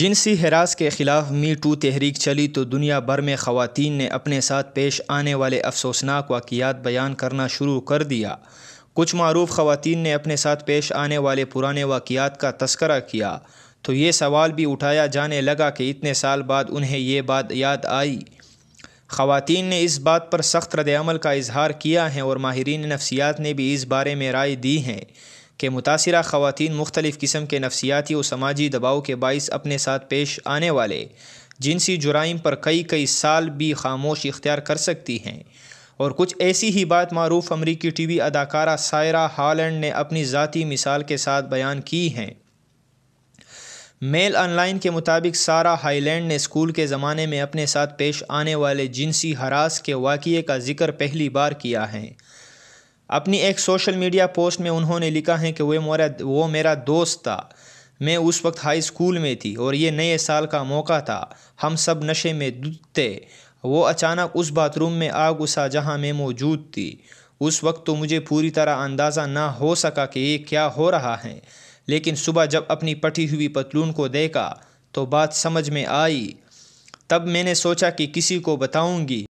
جنسی ہراس کے خلاف می ٹو تحریک چلی تو دنیا بھر میں خواتین نے اپنے ساتھ پیش آنے والے افسوسناک واقعات بیان کرنا شروع کر دیا۔ کچھ معروف خواتین نے اپنے ساتھ پیش آنے والے پرانے واقعات کا تذکرہ کیا تو یہ سوال بھی اٹھایا جانے لگا کہ اتنے سال بعد انہیں یہ بات یاد آئی۔ خواتین نے اس بات پر سخت رد عمل کا اظہار کیا ہے اور ماہرین نفسیات نے بھی اس بارے میں رائے دی ہے کہ متاثرہ خواتین مختلف قسم کے نفسیاتی و سماجی دباؤ کے باعث اپنے ساتھ پیش آنے والے جنسی جرائم پر کئی سال بھی خاموشی اختیار کر سکتی ہیں، اور کچھ ایسی ہی بات معروف امریکی ٹی وی اداکارہ سائرا ہالینڈ نے اپنی ذاتی مثال کے ساتھ بیان کی ہیں۔ میل آن لائن کے مطابق سارہ ہالینڈ نے اسکول کے زمانے میں اپنے ساتھ پیش آنے والے جنسی ہراس کے واقعے کا ذکر پہلی بار کیا ہے۔ اپنی ایک سوشل میڈیا پوسٹ میں انہوں نے لکھا ہے کہ وہ میرا دوست تھا۔ میں اس وقت ہائی اسکول میں تھی اور یہ نئے سال کا موقع تھا۔ ہم سب نشے میں دھت تھے۔ وہ اچانک اس باتھ روم میں آ گھسا جہاں میں موجود تھی۔ اس وقت تو مجھے پوری طرح اندازہ نہ ہو سکا کہ یہ کیا ہو رہا ہے، لیکن صبح جب اپنی پٹی ہوئی پتلون کو دیکھا تو بات سمجھ میں آئی۔ تب میں نے سوچا کہ کسی کو بتاؤں گی۔